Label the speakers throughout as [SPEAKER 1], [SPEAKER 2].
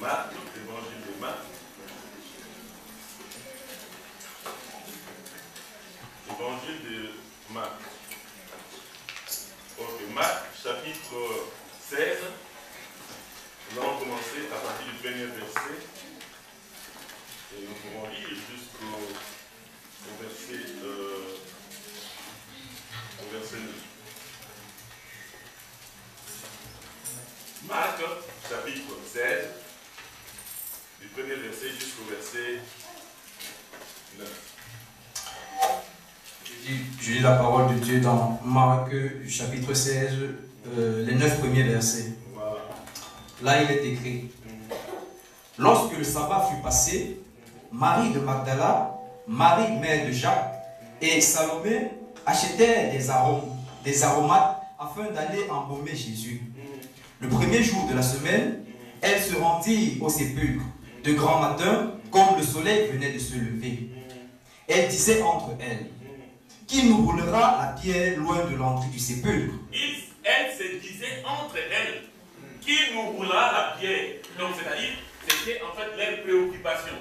[SPEAKER 1] Marc, l'évangile de Marc. Évangile de Marc. Ok, Marc, chapitre 16. Nous allons commencer à partir du premier verset. Et nous pourrons lire jusqu'au verset 9. Marc, chapitre 16, du premier verset jusqu'au verset 9.
[SPEAKER 2] Je lis la parole de Dieu dans Marc, chapitre 16, les 9 premiers versets.
[SPEAKER 1] Voilà.
[SPEAKER 2] Là, il est écrit: Lorsque le sabbat fut passé, Marie de Magdala, Marie mère de Jacques et Salomé achetaient des aromates afin d'aller embaumer Jésus. Le premier jour de la semaine, elles se rendirent au sépulcre de grand matin, comme le soleil venait de se lever. Elles disaient entre elles: Qui nous roulera la pierre loin de l'entrée du sépulcre?
[SPEAKER 1] Elles se disaient entre elles: Qui nous roulera la pierre? Donc, c'est-à-dire, c'était en fait leur préoccupation.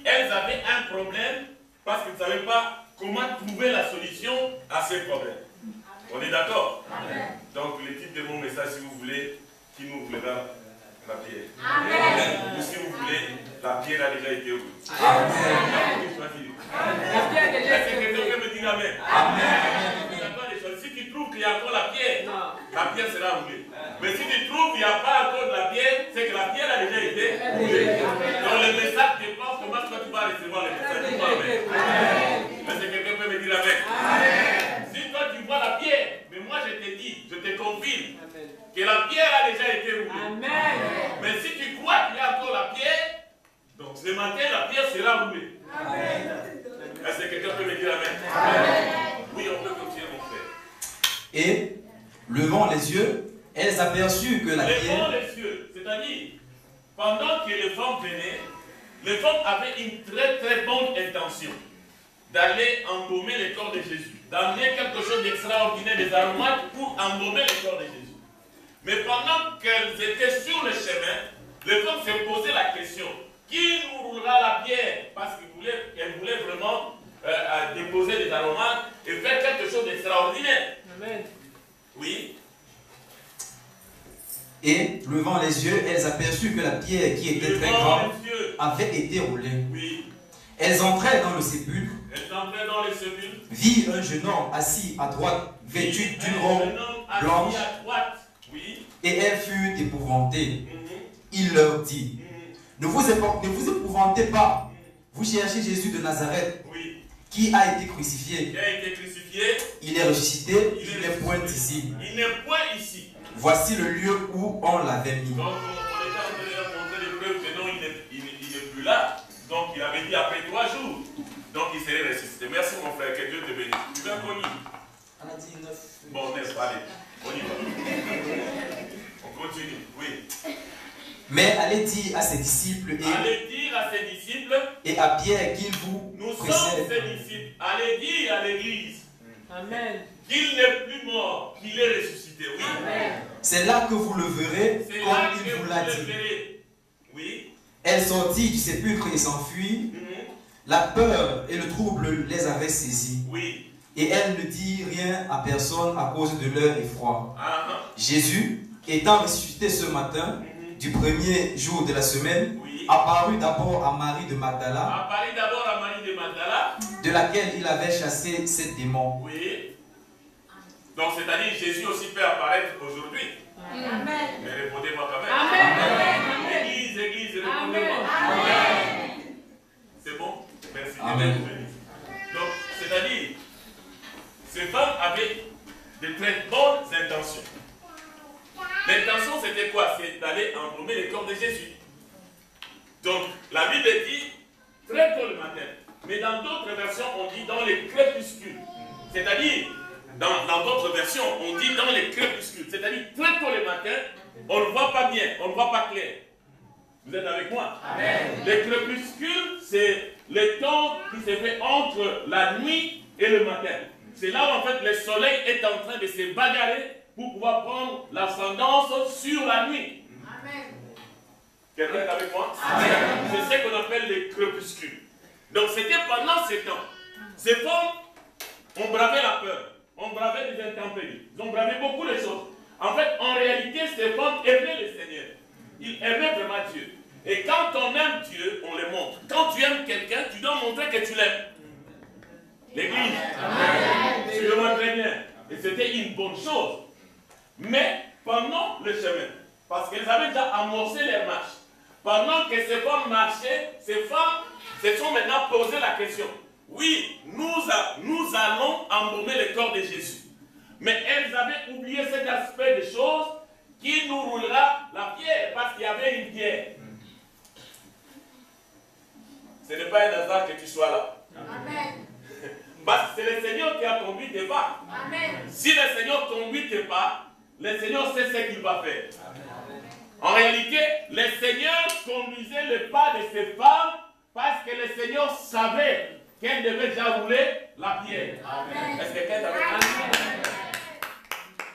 [SPEAKER 1] Elles avaient un problème parce qu'elles ne savaient pas comment trouver la solution à ces problèmes. On est d'accord? Donc, le titre de mon message, si vous voulez, qui nous roulera la pierre? Amen. Ou si vous voulez, la pierre a déjà été roulée. Amen. La pierre a déjà été roulée. Quelqu'un peut me dire Amen. Amen. Si tu trouves qu'il y a encore la pierre sera roulée. Mais si tu trouves qu'il n'y a pas encore de la pierre, c'est que la pierre a déjà été roulée. Donc le message dépend comment toi tu vas recevoir le message. Amen. Mais quelqu'un peut me dire Amen. Amen. Si toi tu vois la pierre, mais moi je te dis, je te confirme que la pierre a déjà été roulée. Amen. Mais si tu crois qu'il y a encore la pierre, donc ce matin la pierre sera roulée. Amen. Est-ce que quelqu'un peut me dire Amen? Amen. Oui, on peut continuer mon frère.
[SPEAKER 2] Et, levant les yeux, elles aperçurent que la pierre...
[SPEAKER 1] Levant les yeux, c'est-à-dire, pendant que les femmes venaient, les femmes avaient une très très bonne intention d'aller embaumer le corps de Jésus, d'amener quelque chose d'extraordinaire, des aromates pour embaumer le corps de Jésus. Mais pendant qu'elles étaient sur le chemin, les femmes se posaient la question: qui nous roulera la pierre? Parce qu'elles voulaient vraiment déposer des aromates et faire quelque chose d'extraordinaire. Amen. Oui.
[SPEAKER 2] Et, levant les yeux, elles aperçurent que la pierre qui était très grande avait été roulée.
[SPEAKER 1] Oui.
[SPEAKER 2] Elles entraient dans le sépulcre. Virent un jeune homme assis à droite, vêtu d'une robe blanche.
[SPEAKER 1] Oui.
[SPEAKER 2] Et elles furent épouvantées. Il leur dit: ne vous épouvantez pas. Vous cherchez Jésus de Nazareth, qui a été crucifié. Il est ressuscité, il n'est point ici. Voici le lieu où on l'avait mis.
[SPEAKER 1] Donc, on était en train de montrer les preuves que non, il n'est plus là. Donc, il avait dit après 3 jours. Donc, il serait ressuscité. Merci, mon frère, que Dieu te bénisse. Tu veux qu'on lit?
[SPEAKER 2] On a dit 9.
[SPEAKER 1] Bon, n'est-ce pas? Allez, on y va. On continue, oui.
[SPEAKER 2] Mais allez dire à ses disciples et à Pierre qu'il vous
[SPEAKER 1] nous
[SPEAKER 2] précède.
[SPEAKER 1] Sommes ses disciples. Allez dire à l'église.
[SPEAKER 3] Amen.
[SPEAKER 1] Qu'il n'est plus mort, qu'il est ressuscité. Oui.
[SPEAKER 3] Amen.
[SPEAKER 2] C'est là que vous le verrez, comme il vous l'a dit.
[SPEAKER 1] Oui.
[SPEAKER 2] Elle sortit du sépulcre et s'enfuit. La peur et le trouble les avaient saisis.
[SPEAKER 1] Oui.
[SPEAKER 2] Et elle ne dit rien à personne à cause de leur effroi. Jésus, étant ressuscité ce matin, du premier jour de la semaine, apparut d'abord à Marie de Magdala, de laquelle il avait chassé 7 démons.
[SPEAKER 1] Oui. Donc, c'est-à-dire Jésus aussi peut apparaître aujourd'hui.
[SPEAKER 3] Amen.
[SPEAKER 1] Mais répondez-moi quand même.
[SPEAKER 3] Amen.
[SPEAKER 1] Église, répondez-moi.
[SPEAKER 3] Amen.
[SPEAKER 1] C'est bon? Merci.
[SPEAKER 2] Amen.
[SPEAKER 1] Donc, c'est-à-dire, ces femmes avaient de très bonnes intentions. L'intention, c'était quoi? C'est d'aller embaumer le corps de Jésus. Donc, la Bible dit très tôt le matin. Mais dans d'autres versions, on dit dans les crépuscules. C'est-à-dire, dans d'autres versions, on dit dans les crépuscules. C'est-à-dire, très tôt le matin, on ne voit pas bien, on ne voit pas clair. Vous êtes avec moi? Amen. Les crépuscules, c'est le temps qui se fait entre la nuit et le matin. C'est là où en fait le soleil est en train de se bagarrer pour pouvoir prendre l'ascendance sur la nuit. Amen. Quelqu'un est avec moi? C'est ce qu'on appelle les crépuscules. Donc c'était pendant ces temps. Ces femmes ont bravé la peur, ont bravé les intempéries, ils ont bravé beaucoup de choses. En fait, en réalité, ces femmes aimaient le Seigneur. Ils aimaient vraiment Dieu. Et quand on aime Dieu, on le montre. Quand tu aimes quelqu'un, tu dois montrer que tu l'aimes. L'église, tu le montres très bien. Et c'était une bonne chose. Mais pendant le chemin, parce qu'ils avaient déjà amorcé leur marche, pendant que ces femmes marchaient, ces femmes se sont maintenant posé la question. Oui, nous allons embaumer le corps de Jésus. Mais elles avaient oublié cet aspect des choses qui nous roulera la pierre, parce qu'il y avait une pierre. Ce n'est pas un hasard que tu sois là.
[SPEAKER 3] Amen.
[SPEAKER 1] Parce que c'est le Seigneur qui a conduit tes pas.
[SPEAKER 3] Amen.
[SPEAKER 1] Si le Seigneur conduit tes pas, le Seigneur sait ce qu'il va faire. En réalité, le Seigneur conduisait le pas de ces femmes parce que le Seigneur savait qu'elles devaient déjà rouler la pierre. Est-ce que quelqu'un t'avait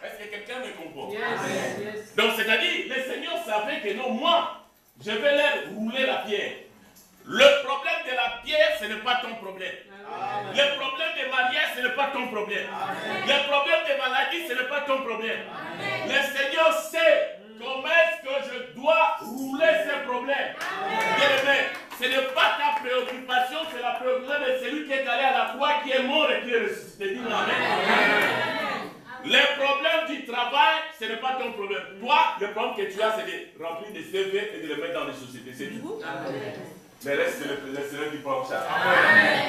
[SPEAKER 1] Est-ce que quelqu'un me comprend?
[SPEAKER 3] Yes.
[SPEAKER 1] Donc, c'est-à-dire, le Seigneur savait que non, moi, je vais leur rouler la pierre. Le problème de la pierre, ce n'est pas ton problème.
[SPEAKER 3] Amen.
[SPEAKER 1] Le problème de mariage, ce n'est pas ton problème.
[SPEAKER 3] Amen.
[SPEAKER 1] Le problème de maladie, ce n'est pas ton problème.
[SPEAKER 3] Amen.
[SPEAKER 1] Le Seigneur sait comment est-ce que je dois rouler ces problèmes. Bien-aimé, ce n'est pas ta préoccupation, c'est la préoccupation de celui qui est allé à la croix, qui est mort et qui est ressuscité. Dis-moi amen. Le problème du travail, ce n'est pas ton problème. Toi, le problème que tu as, c'est de remplir des CV et de les mettre dans les sociétés. C'est tout. Mais reste, c'est le Seigneur qui prend en charge.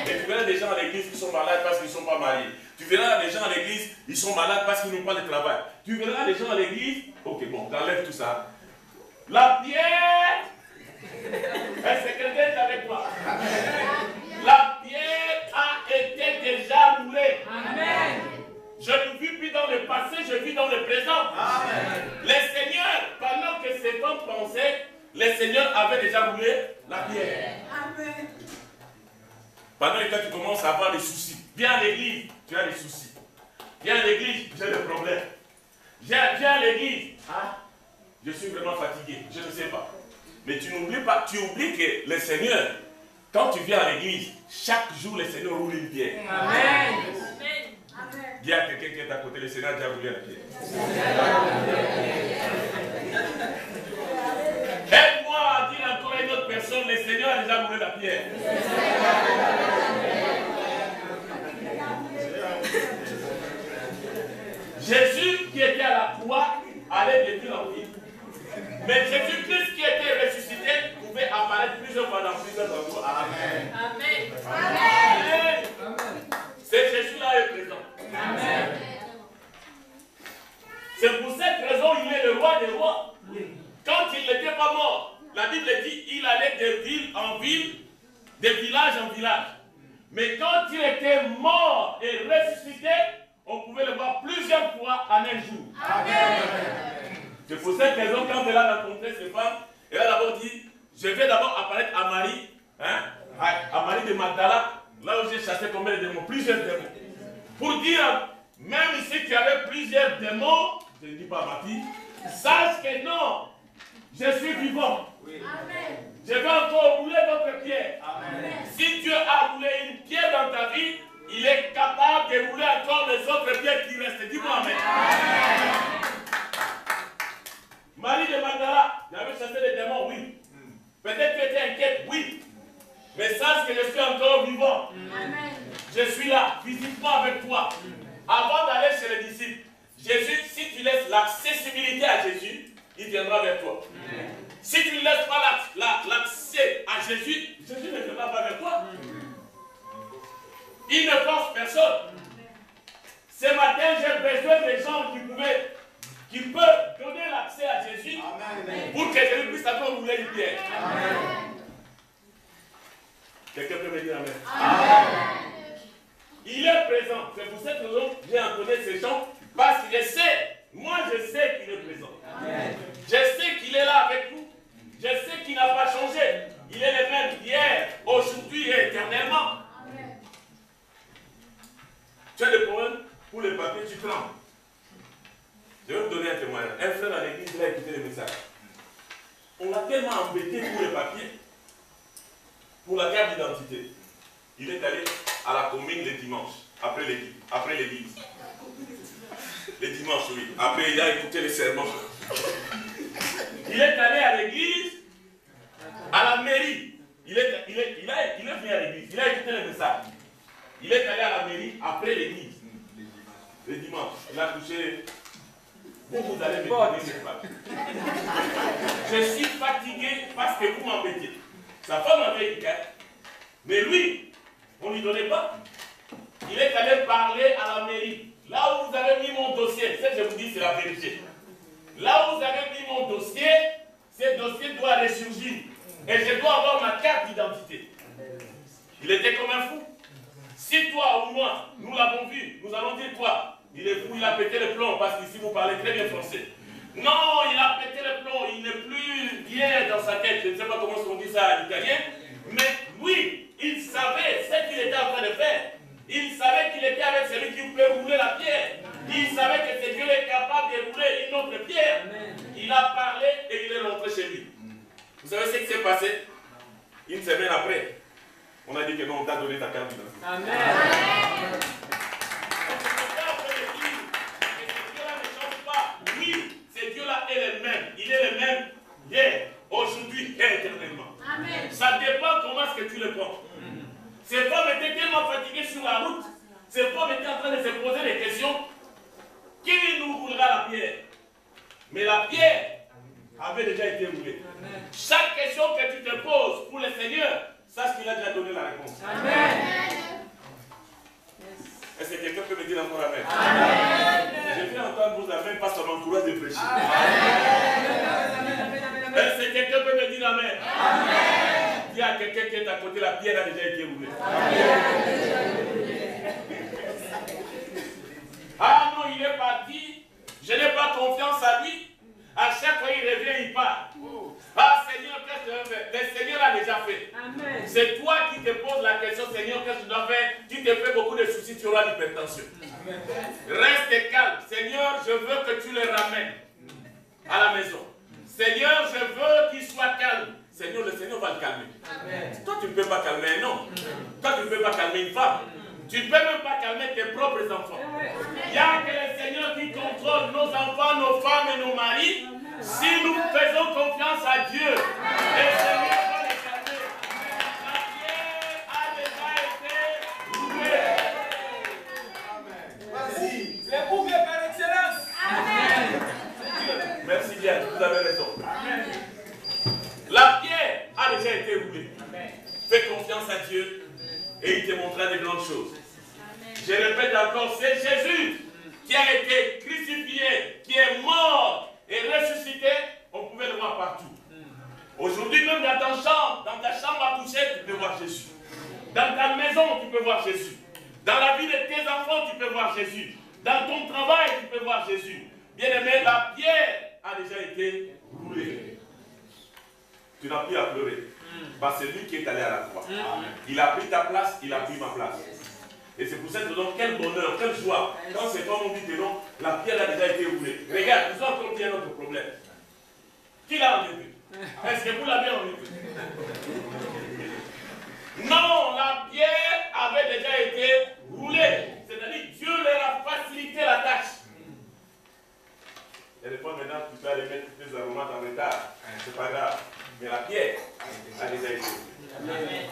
[SPEAKER 1] Et tu verras des gens à l'église qui sont malades parce qu'ils ne sont pas mariés. Tu verras des gens à l'église, ils sont malades parce qu'ils n'ont pas de travail. Tu verras des gens à l'église, ok, bon, j'enlève tout ça. La pierre, est-ce que quelqu'un est avec moi? La pierre a été déjà roulée.
[SPEAKER 3] Amen.
[SPEAKER 1] Je ne vis plus dans le passé, je vis dans le présent. Amen. Le Seigneur, pendant que ces hommes pensaient, le Seigneur avait déjà roulé la pierre.
[SPEAKER 3] Amen.
[SPEAKER 1] Pendant que tu commences à avoir des soucis, viens à l'église, tu as des soucis. Viens à l'église, j'ai des problèmes. Viens à l'église, je suis vraiment fatigué, je ne sais pas. Mais tu n'oublies pas, tu oublies que le Seigneur, quand tu viens à l'église, chaque jour le Seigneur roule une pierre.
[SPEAKER 3] Amen.
[SPEAKER 1] Dis à quelqu'un qui est à côté, le Seigneur a déjà roulé la pierre. Aide-moi à dire encore à une autre personne, le Seigneur a déjà roulé la pierre. Jésus qui était à la croix allait de ville en ville. Mais Jésus-Christ qui était ressuscité pouvait apparaître plusieurs fois dans plusieurs endroits. Amen.
[SPEAKER 3] Amen.
[SPEAKER 1] Amen. C'est Jésus-là est présent.
[SPEAKER 3] Amen.
[SPEAKER 1] C'est pour cette raison qu'il est le roi des rois. Quand il n'était pas mort, la Bible dit qu'il allait de ville en ville, de village en village. Mais quand il était mort et ressuscité, on pouvait le voir plusieurs fois en un jour.
[SPEAKER 3] Amen.
[SPEAKER 1] C'est pour cette raison, quand elle a rencontré ces femmes, elle a d'abord dit, je vais d'abord apparaître à Marie, à Marie de Magdala, là où j'ai chassé combien de démons? Plusieurs démons. Pour dire, même si tu avais plusieurs démons, je ne dis pas à ma fille, sache que non, je suis vivant.
[SPEAKER 3] Amen.
[SPEAKER 1] Je vais encore rouler votre pierre.
[SPEAKER 3] Amen.
[SPEAKER 1] Si Dieu a roulé une pierre dans ta vie, il est capable de rouler encore les autres pierres qui restent. Dis-moi amen. Marie de Magdala, j'avais chassé les démons, oui. Peut-être que tu étais inquiète, oui. Mais sache que je suis encore vivant.
[SPEAKER 3] Amen.
[SPEAKER 1] Je suis là, physiquement avec toi. Avant d'aller chez les disciples, Jésus, si tu laisses l'accessibilité à Jésus, il viendra vers toi. Si tu ne laisses pas l'accès à Jésus, Jésus ne viendra pas vers toi. Il ne force personne. Ce matin, j'ai besoin des gens qui peuvent donner l'accès à Jésus. Amen. Pour que Jésus puisse encore rouler une pierre. Quelqu'un peut me dire amen. Amen. Il est présent. C'est pour cette raison que j'ai entonné ces chants. Parce que je sais, moi je sais qu'il est présent. Amen. Je sais qu'il est là avec nous. Je sais qu'il n'a pas changé. Il est le même hier, aujourd'hui et éternellement. Amen. Tu as des problèmes pour les papiers, tu prends. Je vais vous donner un témoignage. Un frère à l'église, il a écouté le message. On l'a tellement embêté pour les papiers, pour la carte d'identité. Il est allé à la commune les dimanches, après l'église. Les dimanches, oui. Après, il a écouté les sermons. Il est allé à l'église, à la mairie. Il est venu à l'église. Il a écouté le message. Il est allé à la mairie après l'église. Les dimanches. Il a touché. Vous allez me donner cette papier. Je suis fatigué parce que vous m'embêtez. Sa femme avait une carte. Mais lui, on ne lui donnait pas. Il est allé parler à la mairie. Là où vous avez mis mon dossier, ce que je vous dis, c'est la vérité. Là où vous avez mis mon dossier, ce dossier doit ressurgir. Et je dois avoir ma carte d'identité. Il était comme un fou. Si toi ou moi, nous l'avons vu, nous allons dire quoi? Il est fou, il a pété le plomb, parce qu'ici vous parlez très bien français. Non, il a pété le plomb, il n'est plus bien dans sa tête. Je ne sais pas comment on dit ça en italien. Mais lui, il savait ce qu'il était en train de faire. Il savait qu'il était avec celui qui peut rouler la pierre. Il savait que ce Dieu est capable de rouler une autre pierre. Il a parlé et il est rentré chez lui. Vous savez ce qui s'est passé? Une semaine après, on a dit que non, on t'a donné ta carte d'identité. Amen. Oui, ce Dieu-là est le même. Il est le même hier, aujourd'hui et éternellement. Amen. Ça dépend comment est-ce que tu le prends. Ces femmes étaient tellement fatiguées sur la route. Ces femmes étaient en train de se poser des questions. Qui nous roulera la pierre? Mais la pierre avait déjà été roulée. Amen. Chaque question que tu te poses pour le Seigneur, sache qu'il a déjà donné la réponse. Amen. Est-ce que quelqu'un peut me dire encore Amen? Amen. Je viens entendre vos Amen parce que ça m'encourage de prêcher. Est-ce que quelqu'un peut me dire Amen? Amen. Dis à quelqu'un qui est à côté, la pierre a déjà été roulée. Ah non, il est parti. Je n'ai pas confiance à lui. À chaque fois, il revient, il part. Ah Seigneur, qu'est-ce que je dois faire? Le Seigneur l'a déjà fait. C'est toi qui te poses la question, Seigneur, qu'est-ce que je dois faire? Tu te fais beaucoup de soucis, tu auras l'hypertension. Reste calme. Seigneur, je veux que tu le ramènes à la maison. Seigneur, je veux qu'il soit calme. Seigneur, le Seigneur va le calmer. Amen. Toi, tu ne peux pas calmer un homme. Toi, tu ne peux pas calmer une femme. Tu ne peux même pas calmer tes propres enfants. Il n'y a que le Seigneur qui contrôle nos enfants, nos femmes et nos maris. Si nous faisons confiance à Dieu, le Seigneur va les calmer. La pierre a déjà été roulée. Vas-y. C'est pour par excellence. Amen. Merci bien, vous avez raison. Amen. La pierre a déjà été roulée. Amen. Fais confiance à Dieu et il te montrera de grandes choses. Amen. Je répète encore, c'est Jésus qui a été crucifié, qui est mort et ressuscité. On pouvait le voir partout. Aujourd'hui, même dans ta chambre à coucher, tu peux voir Jésus. Dans ta maison, tu peux voir Jésus. Dans la vie de tes enfants, tu peux voir Jésus. Dans ton travail, tu peux voir Jésus. Bien-aimé, la pierre a déjà été roulée. Tu n'as plus à pleurer. Parce que c'est lui qui est allé à la croix. Il a pris ta place, il a pris ma place. Et c'est pour ça que nous donnons quel bonheur, quelle joie. Quand ces femmes ont dit que non, la pierre a déjà été roulée. Regarde, nous avons encore bien notre problème. Qui l'a enlevé? Est-ce que vous l'avez enlevé? Non, la pierre avait déjà été roulée. C'est-à-dire Dieu leur a facilité la tâche. Et des fois maintenant, tu peux aller mettre toutes les aromates en retard. C'est pas grave. Mais la pierre a déjà été roulée.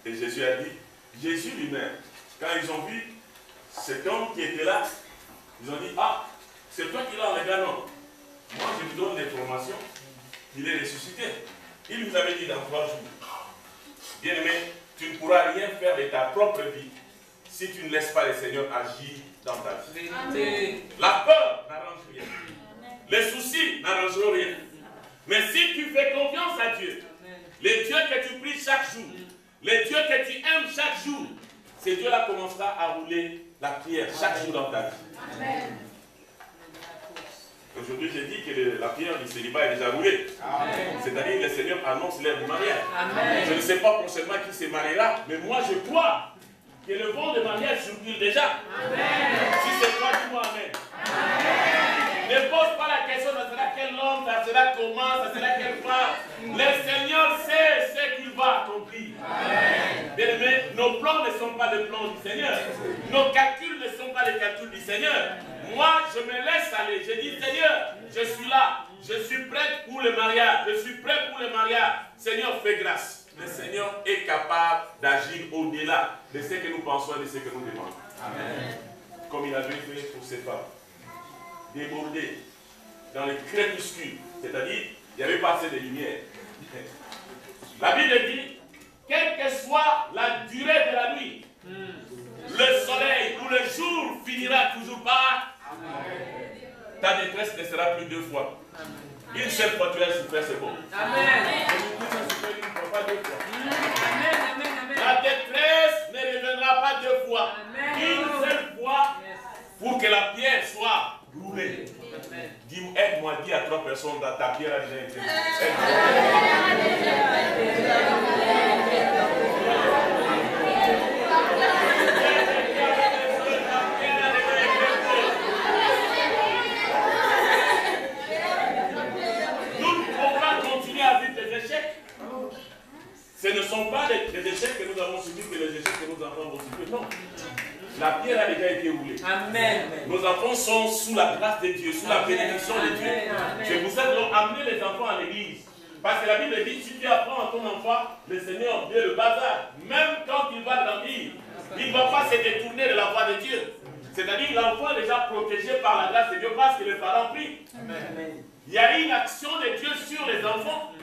[SPEAKER 1] Et Jésus a dit, Jésus lui-même, quand ils ont vu cet homme qui était là, ils ont dit, ah, c'est toi qui l'as enlevé, non. Moi, je vous donne l'information, il est ressuscité. Il nous avait dit dans 3 jours, bien-aimé, tu ne pourras rien faire de ta propre vie si tu ne laisses pas le Seigneur agir dans ta vie. Amen. La peur n'arrange rien. Les soucis n'arrangeront rien. Mais si tu fais confiance à Dieu, les dieux que tu pries chaque jour, les dieux que tu aimes chaque jour, ces dieux-là commencera à rouler la pierre chaque jour dans ta vie. Amen. Aujourd'hui, j'ai dit que la pierre du célibat est déjà roulée. C'est-à-dire que le Seigneur annonce l'heure du mariage. Amen. Je ne sais pas prochainement qui se mariera, mais moi je crois que le vent de mariage s'ouvre déjà. Amen. Si c'est toi, dis-moi Amen. Amen. Ne pose pas la question, ça sera quel homme, ça sera comment, ça sera quelle fois. Le Seigneur sait ce qu'il va accomplir. Bien-aimés, nos plans ne sont pas les plans du Seigneur. Nos calculs ne sont pas les calculs du Seigneur. Moi, je me laisse aller. Je dis, Seigneur, je suis là. Je suis prêt pour le mariage. Je suis prêt pour le mariage. Seigneur, fais grâce. Le Seigneur est capable d'agir au-delà de ce que nous pensons et de ce que nous demandons. Amen. Comme il avait fait pour ses femmes. Débordé dans les crépuscules. C'est-à-dire, il n'y avait pas assez de lumière. La Bible dit, quelle que soit la durée de la nuit, le soleil ou le jour finira toujours par. Ta détresse ne sera plus deux fois. Une seule fois tu as souffert, c'est bon.
[SPEAKER 3] Amen.
[SPEAKER 1] Pas deux fois. La détresse ne reviendra pas deux fois. Une seule fois pour que la pierre soit brûlée. Dis-moi, aide-moi, dis à 3 personnes, ta pierre a déjà été Ce ne sont pas les échecs que nous avons subis que les échecs que nos enfants vont subir. Non. La pierre a déjà été roulée. Amen. Nos enfants sont sous la grâce de Dieu, sous la bénédiction de Dieu. C'est pour ça que nous avons amené les enfants à l'église. Parce que la Bible dit, si tu apprends à ton enfant, le Seigneur Dieu le bazar, même quand il va grandir, il ne va pas se détourner de la voie de Dieu. C'est-à-dire l'enfant est déjà protégé par la grâce de Dieu parce que les parents prient. Il y a une action de Dieu sur les enfants.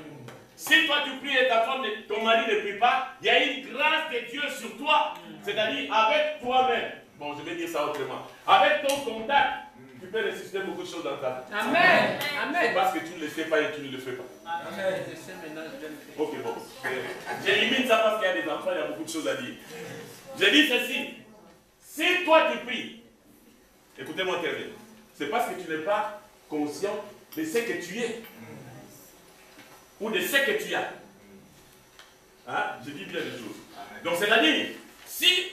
[SPEAKER 1] Si toi tu pries et ta femme, ton mari ne prie pas, il y a une grâce de Dieu sur toi. C'est-à-dire avec toi-même. Bon, je vais dire ça autrement. Avec ton contact, tu peux ressusciter beaucoup de choses dans ta vie. Amen. Amen. C'est parce que tu ne le sais pas et tu ne le fais pas. Amen. Ok, bon. J'élimine ça parce qu'il y a des enfants, il y a beaucoup de choses à dire. Je dis ceci. Si toi tu pries, écoutez-moi très bien, c'est parce que tu n'es pas conscient de ce que tu es. Ou de ce que tu as. Hein? Je dis bien les choses. Donc c'est-à-dire, si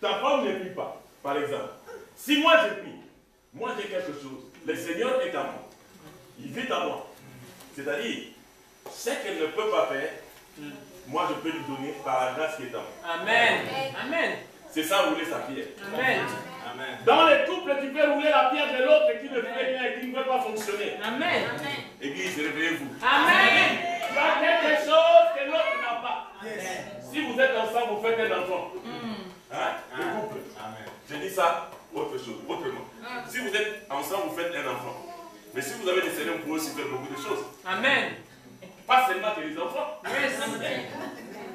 [SPEAKER 1] ta femme ne prie pas, par exemple, si moi je prie, moi j'ai quelque chose, le Seigneur est à moi. Il vit à moi. C'est-à-dire, ce qu'elle ne peut pas faire, moi je peux lui donner par la grâce qui est à moi. Amen. Amen. C'est ça, rouler sa pierre. Amen. Amen. Dans les couples, tu peux rouler la pierre de l'autre qui ne fait rien et qui ne peut pas fonctionner. Amen. Église, réveillez-vous. Amen. Tu as quelque chose que l'autre n'a pas. Si vous êtes ensemble, vous faites un enfant. Hein? Le couple. Amen. Je dis ça autre chose, autrement. Si vous êtes ensemble, vous faites un enfant. Mais si vous avez des Seigneurs, vous pouvez aussi faire beaucoup de choses. Amen. Pas seulement que les enfants.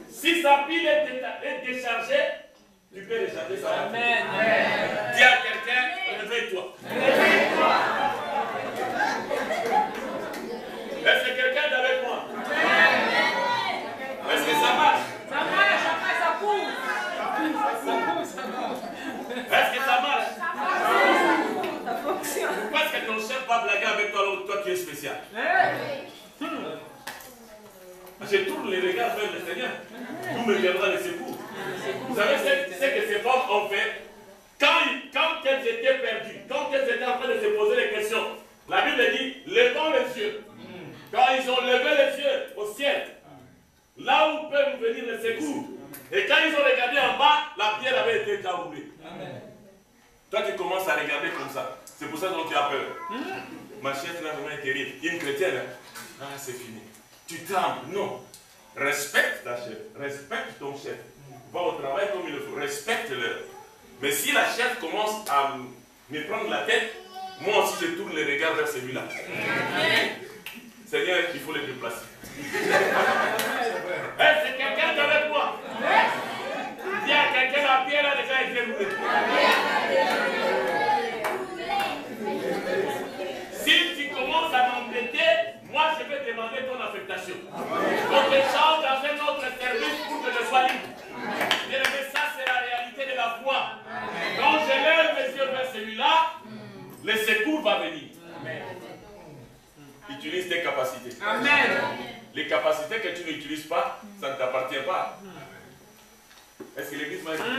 [SPEAKER 1] Si sa pile est déchargée, tu peux décharger ça. Amen. Dis à quelqu'un, réveille-toi. Réveille-toi. Est-ce que quelqu'un est avec moi? Est-ce que ça marche? Ça marche, après ça court. Est-ce que ça marche? Ça fonctionne. Pourquoi est-ce que ton chef va blaguer avec toi, toi qui es spécial? Je tourne les regards vers le Seigneur. D'où me viendra le secours. Vous savez ce que ces femmes ont fait quand elles étaient perdues, quand elles étaient en train de se poser des questions. La Bible dit, levons les yeux. Quand ils ont levé les yeux au ciel, là où peut nous venir le secours. Et quand ils ont regardé en bas, la pierre avait été déjà roulée. Toi, tu commences à regarder comme ça. C'est pour ça que tu as peur. Ma chef n'a vraiment été terrible. Une chrétienne, ah, c'est fini. Tu trembles. Non. Respecte ta chef. Respecte ton chef. Va au travail comme il le faut. Respecte-le. Mais si la chef commence à me prendre la tête, moi aussi je tourne les regards vers celui-là. Seigneur, il faut les déplacer. C'est quelqu'un qui est avec moi. Dis à quelqu'un, la pierre a déjà été roulée. Si tu commences à m'embêter, moi je vais demander ton affectation. On te change dans un autre service pour que je sois libre. Mais ça, c'est la réalité de la foi. Quand je lève mes yeux vers celui-là, le secours va venir. Amen. Utilise tes capacités. Amen. Les capacités que tu n'utilises pas, ça ne t'appartient pas. Est-ce que l'église m'a écouté?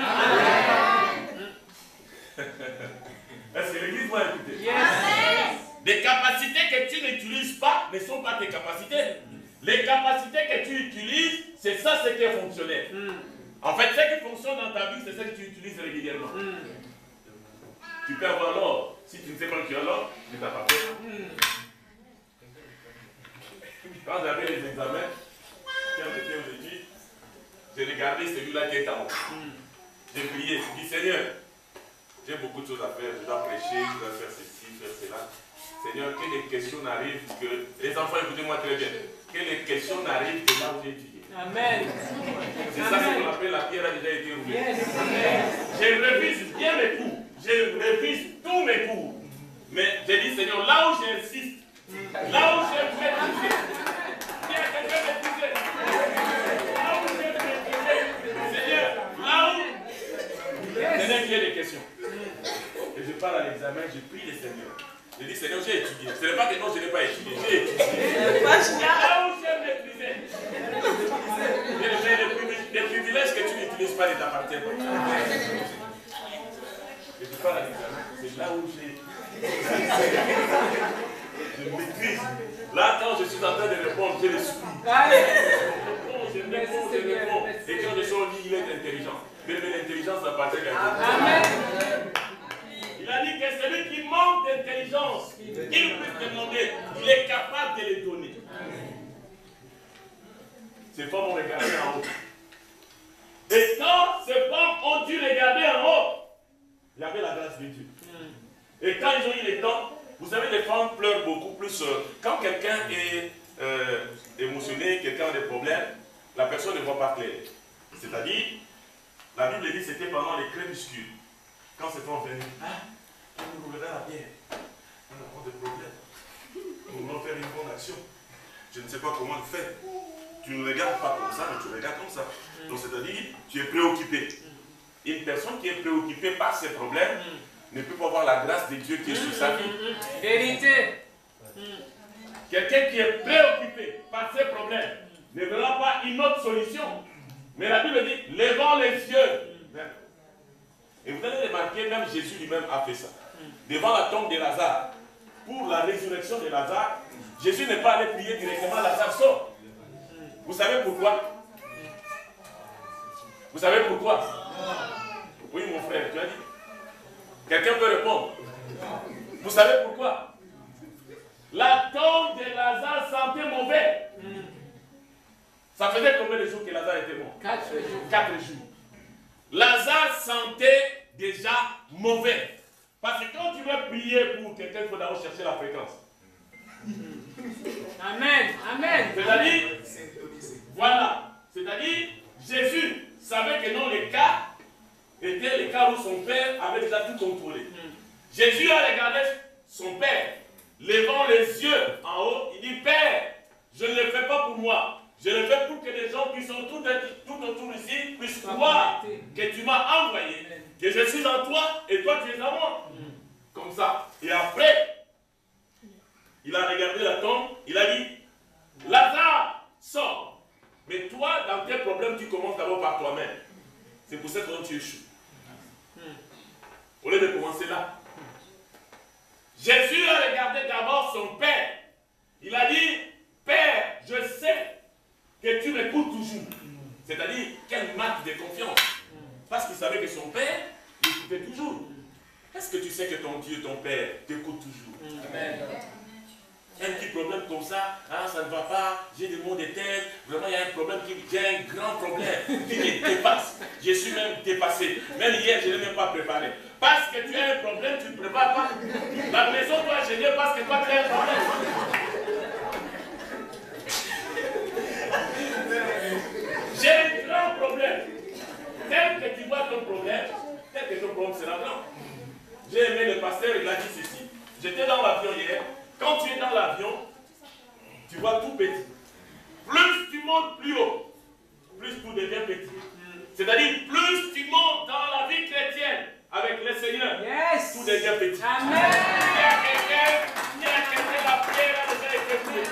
[SPEAKER 1] Est-ce que l'église m'a écouté? Yes. Des capacités que tu n'utilises pas ne sont pas tes capacités. Les capacités que tu utilises, c'est ça ce qui est fonctionnel. En fait, ce qui fonctionne dans ta vie, c'est ce que tu utilises régulièrement. Tu peux avoir l'or. Si tu ne sais pas que tu as l'or, tu ne t'as pas fait. Quand j'avais les examens, quand j'étais aux études, j'ai regardé celui-là qui est en haut. J'ai prié, j'ai dit Seigneur, j'ai beaucoup de choses à faire, je dois prêcher, je dois faire ceci, faire cela. Seigneur, que les questions n'arrivent que... Les enfants, écoutez-moi très bien. Que les questions n'arrivent que là où j'ai étudié.
[SPEAKER 3] Amen.
[SPEAKER 1] C'est ça ce qu'on appelle la pierre a déjà été roulée.
[SPEAKER 3] Yes.
[SPEAKER 1] Je révise bien mes cours. Je révise tous mes cours. Mais j'ai dit, Seigneur, là où j'insiste, là où j'ai maîtrisé, il y a quelqu'un maîtrisé. Là où j'ai maîtrisé, Seigneur, là où... Seigneur, qui a des questions. Et je pars à l'examen, je prie le Seigneur. Je dis, Seigneur, j'ai étudié. Ce n'est pas que non, je n'ai pas étudié. J'ai étudié. Là où j'ai maîtrisé. Les privilèges que tu n'utilises pas ne t'appartiennent pas. Et je pars à l'examen. C'est là où j'ai... Je maîtrise. Là, quand je suis en train de répondre, j'ai l'esprit. Je réponds. Et quand je suis au lit, il est intelligent. Mais l'intelligence appartient à Dieu.
[SPEAKER 3] Amen.
[SPEAKER 1] Il a dit que celui qui manque d'intelligence, il puisse demander, il est capable de les donner. Ces femmes ont regardé en haut. Et quand ces femmes ont dû regarder en haut, il y avait la grâce de Dieu. Et quand ils ont eu le temps, vous savez, les femmes pleurent beaucoup plus. Quand quelqu'un est émotionné, quelqu'un a des problèmes, la personne ne voit pas clair. C'est-à-dire, la Bible dit que c'était pendant les crépuscules. Quand ces femmes venaient, on nous roulera la bière. Nous avons des problèmes. Nous voulons faire une bonne action. Je ne sais pas comment le faire. Tu ne regardes pas comme ça, mais tu regardes comme ça. Donc, c'est-à-dire, tu es préoccupé. Une personne qui est préoccupée par ses problèmes ne peut pas voir la grâce de Dieu qui est sur sa vie.
[SPEAKER 3] Vérité.
[SPEAKER 1] Quelqu'un qui est préoccupé par ses problèmes ne verra pas une autre solution. Mais la Bible dit, levons les yeux. Et vous allez remarquer, même Jésus lui-même a fait ça. Devant la tombe de Lazare, pour la résurrection de Lazare, Jésus n'est pas allé prier directement, Lazare sort. Vous savez pourquoi? Vous savez pourquoi? Oui, mon frère, tu as dit. Quelqu'un peut répondre. Vous savez pourquoi? La tombe de Lazare sentait mauvais. Ça faisait combien de jours que Lazare était mort?
[SPEAKER 3] 4 jours.
[SPEAKER 1] 4 jours. Lazare sentait déjà mauvais. Parce que quand tu veux prier pour quelqu'un, il faut d'abord chercher la fréquence.
[SPEAKER 3] Amen. Amen.
[SPEAKER 1] C'est-à-dire, voilà. C'est-à-dire, Jésus savait que non, les cas étaient les cas où son père avait déjà tout contrôlé. Jésus a regardé son père, levant les yeux en haut, il dit, Père, je ne le fais pas pour moi. Je le fais pour que les gens qui sont tout autour ici puissent croire que tu m'as envoyé, que je suis en toi et toi tu es en moi. Comme ça. Et après, il a regardé la tombe, il a dit, Lazare, sors. Mais toi, dans tes problèmes, tu commences d'abord par toi-même. C'est pour ça que tu échoues. Au lieu de commencer là. Jésus a regardé d'abord son père. Il a dit, Père, je sais que tu m'écoutes toujours. C'est-à-dire, quelle marque de confiance. Parce qu'il savait que son père l'écoutait toujours. Est-ce que tu sais que ton Dieu, ton père, t'écoute toujours? Amen. Un petit problème comme ça, ah, ça ne va pas, j'ai des maux de tête, vraiment il y a un problème, j'ai un grand problème qui me dépasse. Je suis même dépassé. Même hier, je ne l'ai même pas préparé. Parce que tu as un problème, tu ne prépares pas. La maison doit gêner parce que toi tu as un problème. J'ai un grand problème. Tel que tu vois ton problème, tel que ton problème sera grand. J'ai aimé le pasteur, il a dit ceci. J'étais dans l'avion hier. Quand tu es dans l'avion, tu vois tout petit. Plus tu montes plus haut, plus tout devient petit. C'est-à-dire, plus tu montes dans la vie chrétienne avec le Seigneur, tout devient petit.
[SPEAKER 3] Amen.
[SPEAKER 1] Il y a quelqu'un, la prière a déjà été faite.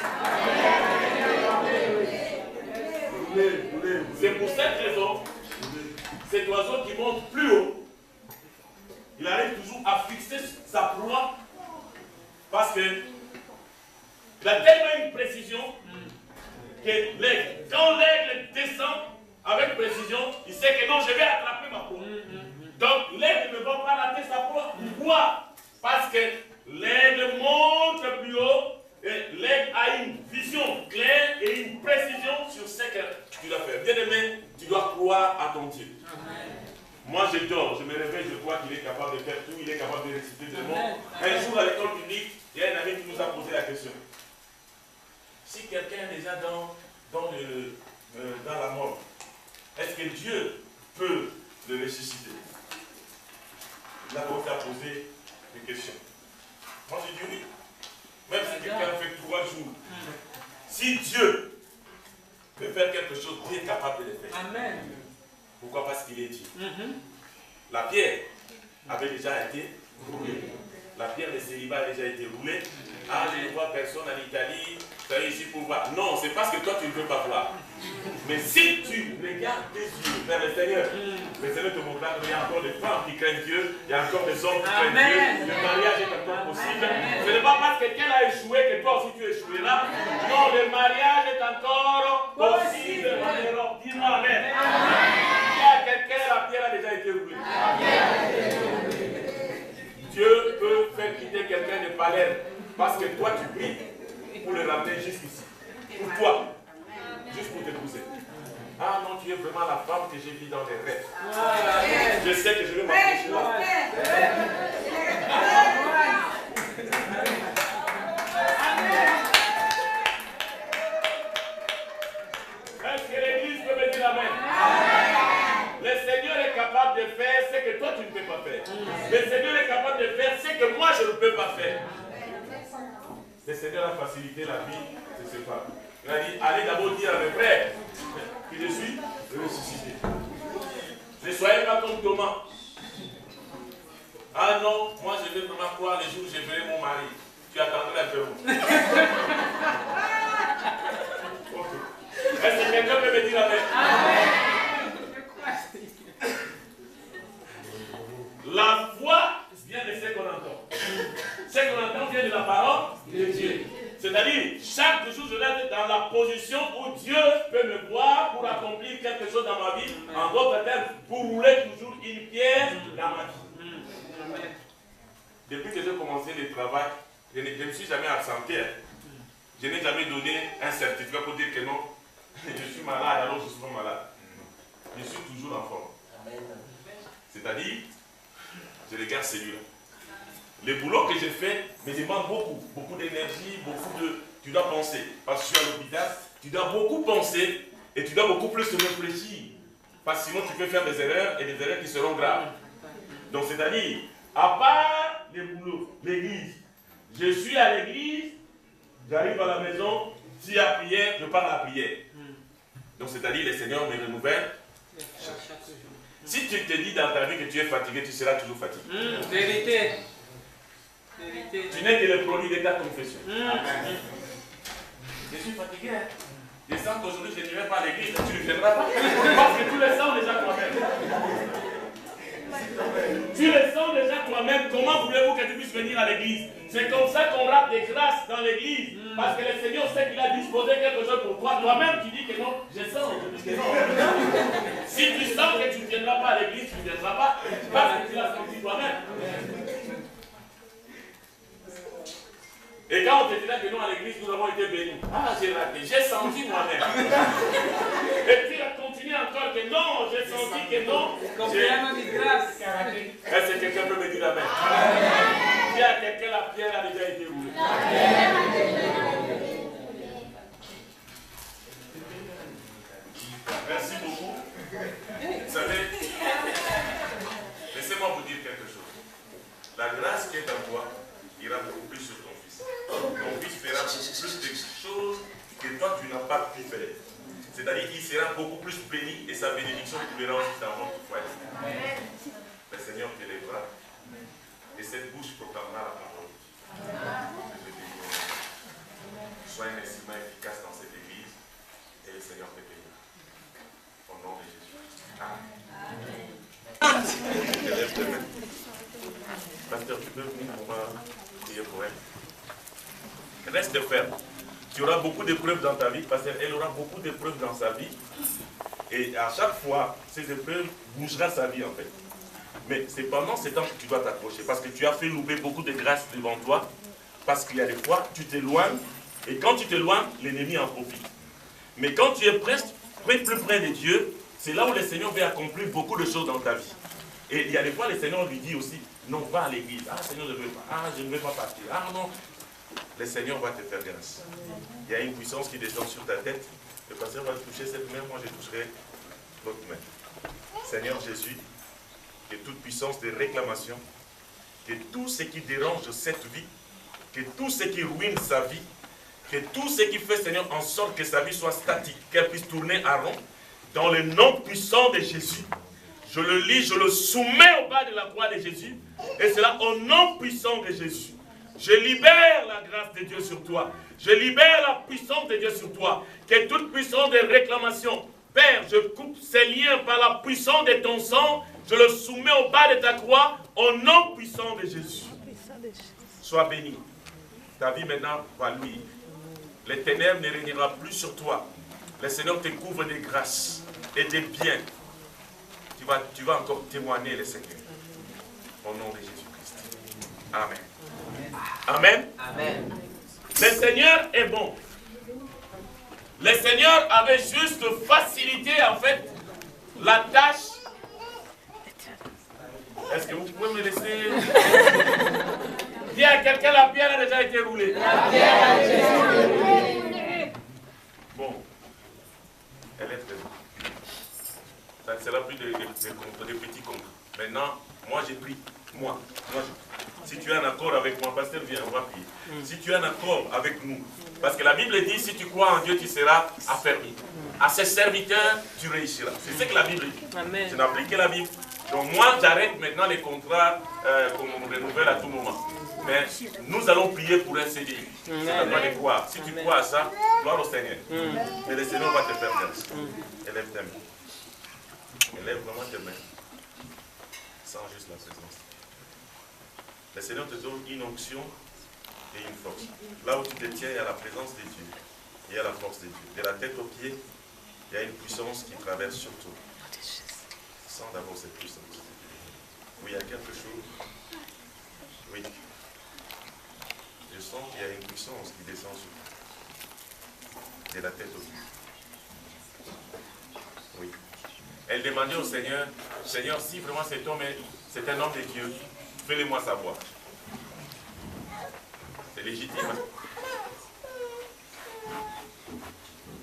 [SPEAKER 1] C'est pour cette raison, cet oiseau qui monte plus haut, il arrive toujours à fixer sa proie parce que il a tellement une précision que que l'aigle, quand l'aigle descend avec précision, il sait que non, je vais attraper ma proie. Donc l'aigle ne va pas rater sa proie. Pourquoi? Parce que l'aigle monte plus haut et l'aigle a une vision claire et une précision sur ce que tu dois faire. Bien aimé, tu dois croire à ton Dieu. Moi je dors, je me réveille, je crois qu'il est capable de faire tout, il est capable de réciter des mots. Un jour à l'école publique, il y a un ami qui nous a posé la question. Si quelqu'un est déjà dans la mort, est-ce que Dieu peut le ressusciter? Il a commencé à poser des questions. Moi j'ai dit oui. Même si quelqu'un fait 3 jours. Si Dieu peut faire quelque chose, Dieu est capable de le faire.
[SPEAKER 3] Amen.
[SPEAKER 1] Pourquoi? Parce qu'il est Dieu. La pierre avait déjà été roulée. La pierre de célibat a déjà été roulée. Ah, je ne vois personne en Italie. Tu es ici pour voir. Non, c'est parce que toi tu ne peux pas voir. Mais si tu regardes tes yeux vers le Seigneur te montrera qu'il y a encore des femmes qui craignent Dieu, il y a encore des hommes qui craignent Dieu. Le mariage est encore possible. Ce n'est pas parce que quelqu'un a échoué que toi aussi tu échoueras. Non, le mariage est encore possible. Dis-moi Amen. Il y a quelqu'un, la pierre a déjà été roulée. Dieu peut faire quitter quelqu'un de Palerme parce que toi tu pries pour le ramener jusqu'ici. Pour toi. Juste pour t'épouser. Ah non, tu es vraiment la femme que j'ai vue dans les rêves. Je sais que je vais m'approcher là. Est-ce que l'église peut me dire amen? Le Seigneur est capable de faire ce que toi tu ne peux pas faire. Le Seigneur est capable de faire ce que moi je ne peux pas faire. Le Seigneur a facilité la vie de ses femmes. Il a dit, allez d'abord dire à mes frères que je suis ressuscité. Ne soyez pas comme Thomas. Ah non, moi je vais vraiment croire les jours où je verrai mon mari. Tu attendrais un peu. Est-ce que quelqu'un peut me dire amen? La foi vient de ce qu'on entend. Ce qu'on entend vient de la parole de Dieu. C'est-à-dire, chaque jour, je dois être dans la position où Dieu peut me voir pour accomplir quelque chose dans ma vie. En d'autres termes, pour rouler toujours une pierre dans ma vie. Depuis que j'ai commencé le travail, je ne me suis jamais absenté. Je n'ai jamais donné un certificat pour dire que non, je suis malade, alors je suis pas malade. Je suis toujours en forme. C'est-à-dire, je regarde celui-là. Le boulot que j'ai fait me demande beaucoup d'énergie, tu dois penser. Parce que je suis à l'hôpital, tu dois beaucoup penser et tu dois beaucoup plus réfléchir. Parce que sinon tu peux faire des erreurs et des erreurs qui seront graves. Donc c'est-à-dire, à part le boulot, l'église, je suis à l'église, j'arrive à la maison, s'il y a prière, je pars à la prière. Donc c'est-à-dire, le Seigneur me renouvelle. Si tu te dis dans ta vie que tu es fatigué, tu seras toujours fatigué.
[SPEAKER 3] Vérité.
[SPEAKER 1] Tu n'es que le produit de ta confession. Je suis fatigué. Je sens qu'aujourd'hui je ne viens pas à l'église, tu ne viendras pas. Parce que tu le sens déjà toi-même. Tu le sens déjà toi-même. Comment voulez-vous que tu puisses venir à l'église? C'est comme ça qu'on rate des grâces dans l'église. Parce que le Seigneur sait qu'il a disposé quelque chose pour toi. Toi-même tu dis que non, je sens, je dis que non. Si tu sens que tu ne viendras pas à l'église, tu ne viendras pas. Parce que tu l'as senti toi-même. Et quand on te dira que nous, à l'église, nous avons été bénis. Ah, j'ai raté, j'ai senti moi-même. Et puis, on continue encore que non, j'ai senti que non. Est-ce que quelqu'un peut me dire amen? Si à quelqu'un, la pierre a déjà été roulée. Merci beaucoup. Vous savez, laissez-moi vous dire quelque chose. La grâce qui est en toi ira beaucoup plus sur ton fils. Ton fils fera plus de choses que toi tu n'as pas pu faire. C'est-à-dire qu'il sera beaucoup plus béni et sa bénédiction coulera aussi dans votre foyer. Le Seigneur te lèvera et cette bouche proclamera la parole. Sois un instrument efficace dans cette église et le Seigneur te bénira. Au nom de Jésus. Amen. Je lève tes mains. Pasteur, tu peux venir pour moi prier pour elle. Reste ferme. tu auras beaucoup d'épreuves dans ta vie, parce qu'elle aura beaucoup d'épreuves dans sa vie. Et à chaque fois, ces épreuves bougera sa vie en fait. Mais c'est pendant ces temps que tu dois t'accrocher, parce que tu as fait louper beaucoup de grâce devant toi, parce qu'il y a des fois, tu t'éloignes, et quand tu t'éloignes, l'ennemi en profite. Mais quand tu es plus près de Dieu, c'est là où le Seigneur va accomplir beaucoup de choses dans ta vie. Et il y a des fois, le Seigneur lui dit aussi, non, va à l'église. Ah, Seigneur, je ne veux pas. Ah, je ne veux pas partir. Ah, non. Le Seigneur va te faire grâce. Il y a une puissance qui descend sur ta tête. Le pasteur va toucher cette main, moi je toucherai l'autre main. Seigneur Jésus, que toute puissance de réclamation, que tout ce qui dérange cette vie, que tout ce qui ruine sa vie, que tout ce qui fait, Seigneur, en sorte que sa vie soit statique, qu'elle puisse tourner à rond, dans le nom puissant de Jésus, je le lis, je le soumets au bas de la croix de Jésus, et c'est là au nom puissant de Jésus. Je libère la grâce de Dieu sur toi. Je libère la puissance de Dieu sur toi. Que toute puissance de réclamation, Père, je coupe ces liens par la puissance de ton sang. Je le soumets au bas de ta croix, au nom puissant de Jésus. Sois béni. Ta vie maintenant va lui. Les ténèbres ne régnera plus sur toi. Le Seigneur te couvre de grâce et de biens. Tu vas encore témoigner le Seigneur. Au nom de Jésus-Christ. Amen. Amen. Amen. Le Seigneur est bon. Le Seigneur avait juste facilité en fait la tâche. Est-ce que vous pouvez me laisser dire à quelqu'un la pierre a déjà été roulée? La pierre a déjà été roulée. Bon. Elle est très bonne. Ça ne sera plus de petits comptes. Maintenant, moi j'ai pris. Moi j'ai pris. Si tu es en accord avec moi, pasteur, viens, on va prier. Si tu es en accord avec nous, parce que la Bible dit, si tu crois en Dieu, tu seras affermi. À ses serviteurs, tu réussiras. C'est ce que la Bible dit. Amen. Je n'applique que la Bible. Donc moi, j'arrête maintenant les contrats qu'on renouvelle à tout moment. Mais nous allons prier pour un CDI. C'est à toi de croire. Si tu crois à ça, gloire au Seigneur. Et le Seigneur va te faire grâce. Élève tes mains. Élève vraiment tes mains. Sans juste la présence. Le Seigneur te donne une onction et une force. Là où tu te tiens, il y a la présence de Dieu. Il y a la force de Dieu. De la tête aux pieds, il y a une puissance qui traverse sur toi. Sens d'abord cette puissance. Oui, il y a quelque chose. Oui. Je sens qu'il y a une puissance qui descend sur toi. De la tête aux pieds. Oui. Elle demandait au Seigneur, Seigneur, si vraiment cet homme c'est un homme de Dieu, fais-le-moi savoir. C'est légitime.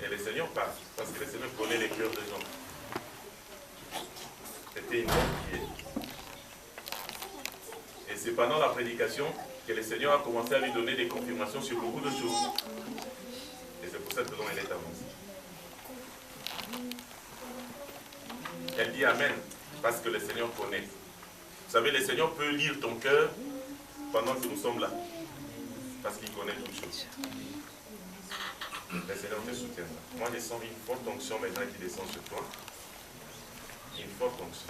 [SPEAKER 1] Et le Seigneur passe, parce que le Seigneur connaît les cœurs des gens. C'était une bonne prière. Et c'est pendant la prédication que le Seigneur a commencé à lui donner des confirmations sur beaucoup de choses. Et c'est pour ça que l'on est avancé. Elle dit Amen, parce que le Seigneur connaît. Vous savez, le Seigneur peut lire ton cœur pendant que nous sommes là. Parce qu'il connaît toutes choses. Le Seigneur te soutiendra. Moi, je sens une forte onction maintenant qui descend sur toi. Une forte onction.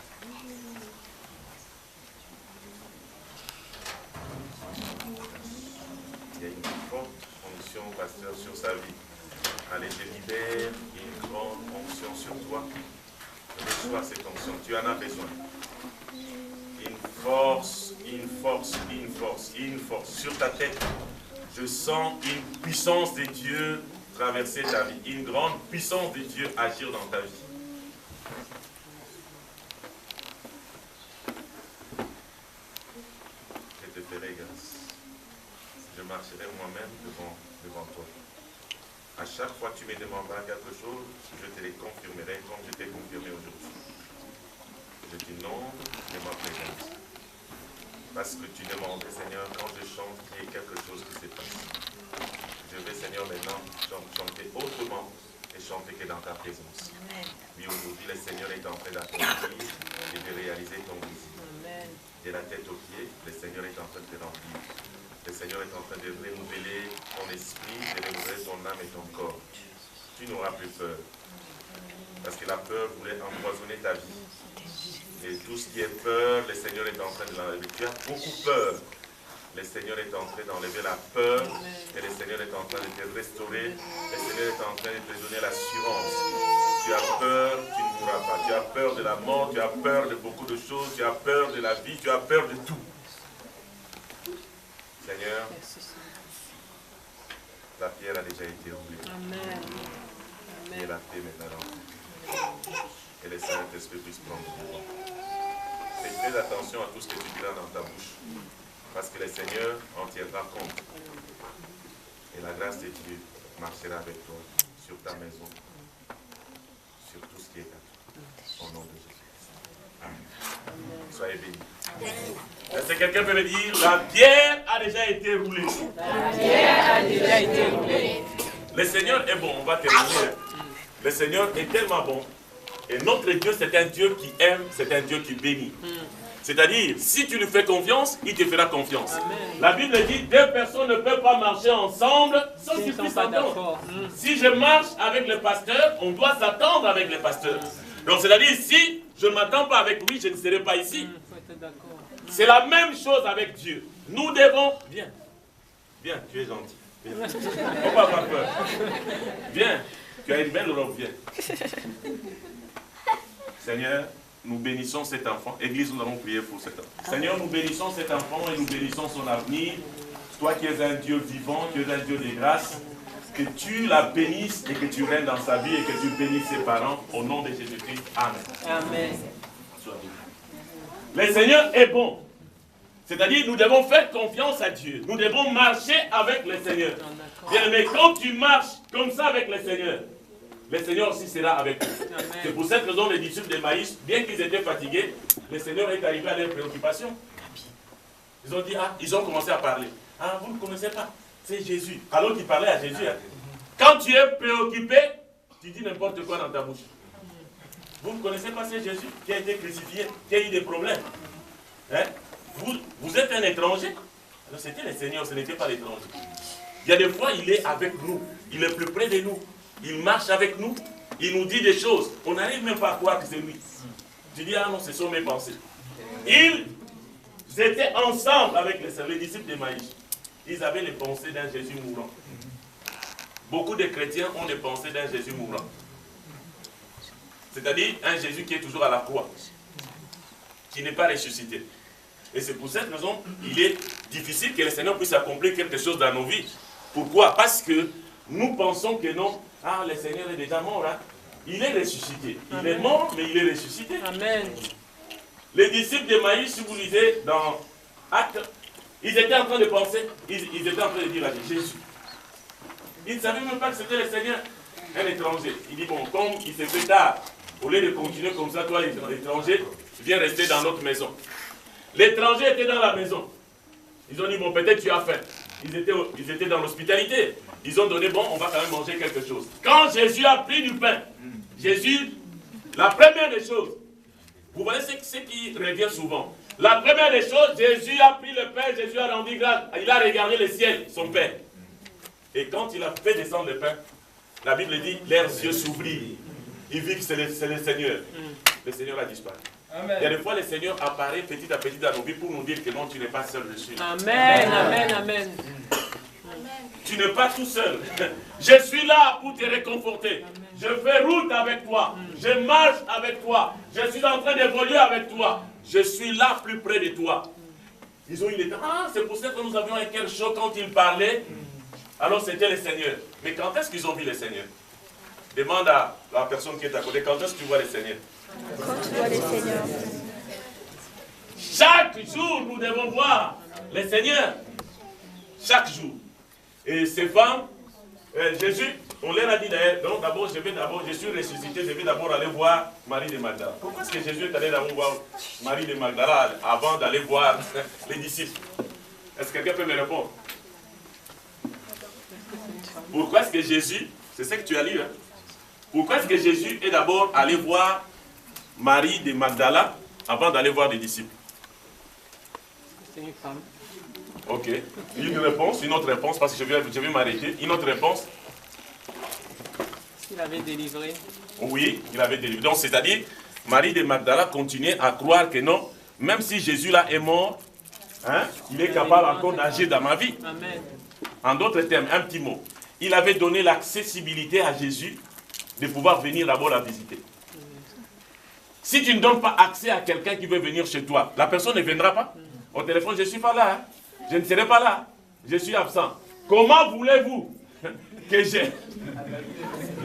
[SPEAKER 1] Il y a une forte onction, pasteur, sur sa vie. Allez, je libère une grande onction sur toi. Reçois cette onction. Tu en as besoin. Une force, une force, une force, une force. Sur ta tête, je sens une puissance de Dieu traverser ta vie. Une grande puissance de Dieu agir dans ta vie. Je te ferai grâce. Je marcherai moi-même devant toi. À chaque fois que tu me demanderas quelque chose, je te le confirmerai comme je t'ai confirmé aujourd'hui. Je t'inonde de ma présence. Parce que tu demandes, Seigneur, quand je chante, qu'il y ait quelque chose qui se passe. Je vais, Seigneur, maintenant chanter autrement et chanter que dans ta présence. Amen. Oui, aujourd'hui, le Seigneur est en train d'accomplir et de réaliser ton désir. De la tête aux pieds, le Seigneur est en train de te remplir. Le Seigneur est en train de renouveler ton esprit, de renouveler ton âme et ton corps. Tu n'auras plus peur. Parce que la peur voulait empoisonner ta vie. Et tout ce qui est peur, le Seigneur est en train de l'enlever. Tu as beaucoup peur. le Seigneur est en train d'enlever la peur et le Seigneur est en train de te restaurer. Le Seigneur est en train de te donner l'assurance. Tu as peur, tu ne mourras pas. Tu as peur de la mort, tu as peur de beaucoup de choses, tu as peur de la vie, tu as peur de tout. Seigneur, la pierre a déjà été roulée.
[SPEAKER 3] Amen.
[SPEAKER 1] Et la paix maintenant. Et le Saint-Esprit puisse prendre le pouvoir. Fais très attention à tout ce que tu diras dans ta bouche. Parce que le Seigneur en tiendra compte. Et la grâce de Dieu marchera avec toi, sur ta maison, sur tout ce qui est à toi. Au nom de Jésus. Amen. Soyez bénis. Est-ce que quelqu'un peut me dire, la pierre a déjà été roulée.
[SPEAKER 3] La pierre a déjà été roulée.
[SPEAKER 1] Le Seigneur est bon, on va terminer. Le Seigneur est tellement bon. Et notre Dieu, c'est un Dieu qui aime, c'est un Dieu qui bénit. C'est-à-dire, si tu lui fais confiance, il te fera confiance. Amen. La Bible dit, deux personnes ne peuvent pas marcher ensemble sans qu'ils puissent s'entendre. Si je marche avec le pasteur, on doit s'attendre avec le pasteur. Donc c'est-à-dire, si je ne m'attends pas avec lui, je ne serai pas ici. C'est la même chose avec Dieu. Nous devons... Viens, viens, tu es gentil. Il ne faut pas avoir peur. Viens, tu as une belle robe, viens. Seigneur, nous bénissons cet enfant. Église, nous allons prier pour cet enfant. Seigneur, nous bénissons cet enfant et nous bénissons son avenir. Toi qui es un Dieu vivant, qui es un Dieu de grâce, que tu la bénisses et que tu règnes dans sa vie et que tu bénisses ses parents. Au nom de Jésus-Christ. Amen. Amen. Le Seigneur est bon. C'est-à-dire, nous devons faire confiance à Dieu. Nous devons marcher avec le Seigneur. Bien, mais quand tu marches comme ça avec le Seigneur aussi sera avec nous. C'est pour cette raison les disciples de Maïs, bien qu'ils étaient fatigués, le Seigneur est arrivé à leurs préoccupations. Ils ont dit, ils ont commencé à parler. Ah, vous ne connaissez pas, c'est Jésus. Alors qu'ils parlaient à Jésus. Quand tu es préoccupé, tu dis n'importe quoi dans ta bouche. Vous ne connaissez pas, c'est Jésus qui a été crucifié, qui a eu des problèmes. Hein? Vous êtes un étranger. Alors c'était le Seigneur, ce n'était pas l'étranger. Il y a des fois, il est avec nous. Il est plus près de nous. Il marche avec nous. Il nous dit des choses. On n'arrive même pas à croire que c'est lui. Tu dis, ah non, ce sont mes pensées. Ils étaient ensemble avec les disciples de Maïs. Ils avaient les pensées d'un Jésus mourant. Beaucoup de chrétiens ont les pensées d'un Jésus mourant. C'est-à-dire un Jésus qui est toujours à la croix. Qui n'est pas ressuscité. Et c'est pour cette raison qu'il est difficile que le Seigneur puisse accomplir quelque chose dans nos vies. Pourquoi? Parce que nous pensons que non, le Seigneur est déjà mort. Hein? Il est ressuscité. Il Amen. Est mort, mais il est ressuscité. Amen. Les disciples de Maïs, si vous lisez dans Actes, ils étaient en train de penser, ils étaient en train de dire à Jésus. Ils ne savaient même pas que c'était le Seigneur, un étranger. Il dit, bon, comme il s'est fait tard, au lieu de continuer comme ça, toi, l'étranger, viens rester dans notre maison. L'étranger était dans la maison. Ils ont dit, bon, peut-être tu as faim. Ils étaient dans l'hospitalité. Ils ont donné, bon, on va quand même manger quelque chose. Quand Jésus a pris du pain, Jésus, la première des choses, vous voyez ce qui revient souvent. La première des choses, Jésus a pris le pain, Jésus a rendu grâce. Il a regardé le ciel, son Père. Et quand il a fait descendre le pain, la Bible dit, leurs yeux s'ouvrirent. Ils vivent que c'est le Seigneur. Le Seigneur a disparu. Amen. Il y a des fois, le Seigneur apparaît petit à petit dans nos vies pour nous dire que non, tu n'es pas seul dessus.
[SPEAKER 3] Amen, amen, amen.
[SPEAKER 1] Tu n'es pas tout seul. Je suis là pour te réconforter. Je fais route avec toi. Je marche avec toi. Je suis en train d'évoluer avec toi. Je suis là plus près de toi. Ils ont eu le temps. Ah, c'est pour ça que nous avions un cœur chaud quand ils parlaient. Alors c'était le Seigneur. Mais quand est-ce qu'ils ont vu le Seigneur? Demande à la personne qui est à côté. Quand est-ce que tu vois le Seigneur?
[SPEAKER 4] Quand tu vois les seigneurs.
[SPEAKER 1] Chaque jour, nous devons voir le Seigneur. Chaque jour. Et ces femmes, Jésus, on leur a dit d'ailleurs, donc d'abord, je suis ressuscité, je vais d'abord aller voir Marie de Magdala. Pourquoi est-ce que Jésus est allé d'abord voir Marie de Magdala avant d'aller voir les disciples? Est-ce que quelqu'un peut me répondre? Pourquoi est-ce que Jésus, c'est ce que tu as lu, hein? Pourquoi est-ce que Jésus est d'abord allé voir Marie de Magdala avant d'aller voir les disciples?
[SPEAKER 3] C'est une femme.
[SPEAKER 1] Ok. Une réponse, une autre réponse, parce que je vais m'arrêter. Une autre réponse.
[SPEAKER 3] Il avait délivré.
[SPEAKER 1] Oui, il avait délivré. Donc, c'est-à-dire, Marie de Magdala continuait à croire que non, même si Jésus là est mort, hein, il est capable encore d'agir dans ma vie.
[SPEAKER 3] Amen.
[SPEAKER 1] En d'autres termes, un petit mot. Il avait donné l'accessibilité à Jésus de pouvoir venir d'abord la visiter. Si tu ne donnes pas accès à quelqu'un qui veut venir chez toi, la personne ne viendra pas. Au téléphone, je ne suis pas là. Hein. Je ne serai pas là. Je suis absent. Comment voulez-vous que j'ai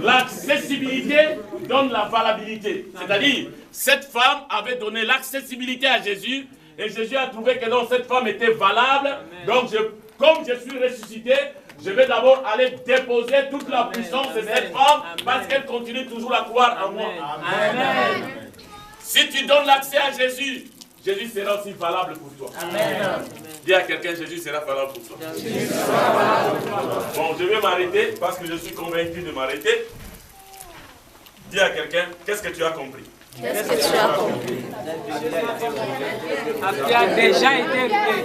[SPEAKER 1] l'accessibilité donne la valabilité? C'est-à-dire, cette femme avait donné l'accessibilité à Jésus et Jésus a trouvé que non, cette femme était valable. Amen. Donc, comme je suis ressuscité, je vais d'abord aller déposer toute la puissance de cette femme parce qu'elle continue toujours à croire en moi. Amen. Si tu donnes l'accès à Jésus, Jésus sera aussi valable pour toi. Amen. Dis à quelqu'un, Jésus sera valable pour toi. Bon, je vais m'arrêter parce que je suis convaincu de m'arrêter. Dis à quelqu'un, qu'est-ce que tu as compris?
[SPEAKER 4] Qu'est-ce que tu as compris?
[SPEAKER 3] Tu as déjà été roulé.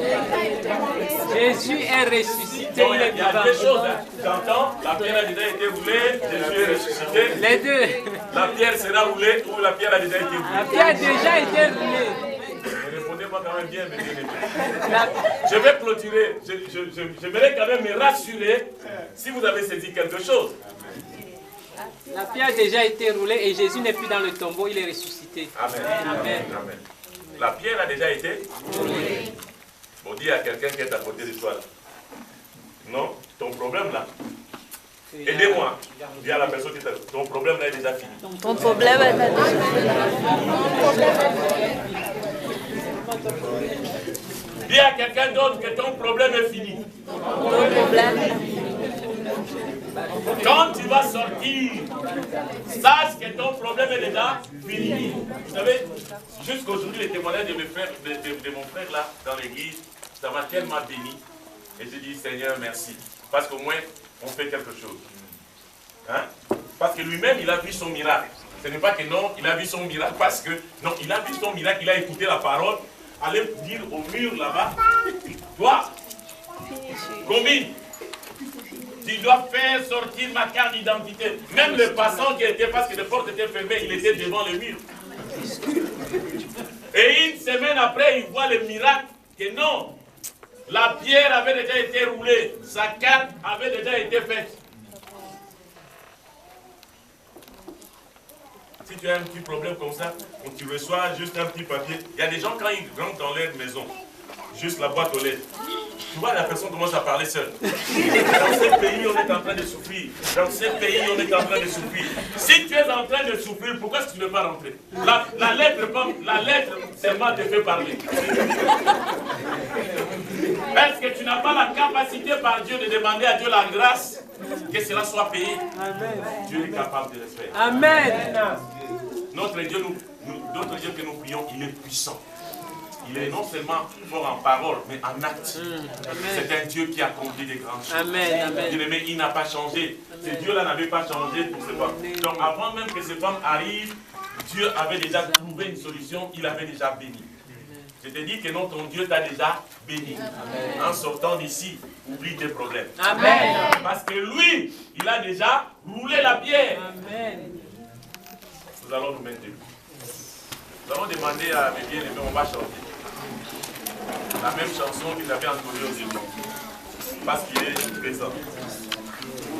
[SPEAKER 3] Jésus est ressuscité.
[SPEAKER 1] Donc, il y a deux choses. Hein. J'entends, la pierre a déjà été roulée, Jésus est ressuscité.
[SPEAKER 3] Les deux.
[SPEAKER 1] La pierre sera roulée ou la pierre a déjà été roulée?
[SPEAKER 3] La pierre a déjà été roulée.
[SPEAKER 1] Ne répondez-moi quand même bien, mes bien-aimés. Je vais clôturer. J'aimerais quand même me rassurer si vous avez saisi quelque chose.
[SPEAKER 3] La pierre a déjà été roulée et Jésus n'est plus dans le tombeau, il est ressuscité.
[SPEAKER 1] Amen. Amen. Amen. La pierre a déjà été roulée. Bon, dis à quelqu'un qui est à côté de toi là. Non, ton problème là. Aidez-moi. Dis à la personne qui est à côté. Ton problème là est déjà fini.
[SPEAKER 4] Ton problème est déjà fini.
[SPEAKER 1] Dis à quelqu'un d'autre que ton problème est fini.
[SPEAKER 4] Ton problème est fini.
[SPEAKER 1] Quand tu vas sortir, sache que ton problème est déjà fini. Vous savez, jusqu'aujourd'hui, les témoignages de mon frère là, dans l'église, ça m'a tellement béni. Et je dis, Seigneur, merci. Parce qu'au moins, on fait quelque chose. Hein? Parce que lui-même, il a vu son miracle. Ce n'est pas que non, il a vu son miracle parce que, non, il a vu son miracle, il a écouté la parole. Allez dire au mur là-bas, toi, combine. Tu dois faire sortir ma carte d'identité. Même le passant qui était, parce que les portes étaient fermées, il était devant le mur. Et une semaine après, il voit le miracle que non, la pierre avait déjà été roulée, sa carte avait déjà été faite. Si tu as un petit problème comme ça, tu reçois juste un petit papier. Il y a des gens, quand ils rentrent dans leur maison, juste la boîte aux lettres, tu vois, la personne commence à parler seule. Dans ce pays, on est en train de souffrir. Dans ce pays, on est en train de souffrir. Si tu es en train de souffrir, pourquoi est-ce que tu ne veux pas rentrer? La lettre seulement te fait parler. Est-ce que tu n'as pas la capacité par Dieu de demander à Dieu la grâce que cela soit payé? Amen. Dieu est capable de le faire.
[SPEAKER 3] Amen.
[SPEAKER 1] Notre Dieu que nous prions, il est puissant. Il est non seulement fort en parole, mais en acte. C'est un Dieu qui accomplit des grandes choses.
[SPEAKER 3] Amen.
[SPEAKER 1] Bien-aimé, il n'a pas changé. Ce Dieu-là n'avait pas changé pour ces femmes. Donc avant même que ces femmes arrivent, Dieu avait déjà trouvé une solution, il avait déjà béni. Je te dis que non, ton Dieu t'a déjà béni. Amen. En sortant d'ici, oublie tes problèmes. Amen. Parce que lui, il a déjà roulé la pierre. Amen. Nous allons nous mettre debout. Nous allons demander à mes bien-aimés, on va chanter la même chanson que j'avais entendue au début. Parce qu'il est présent.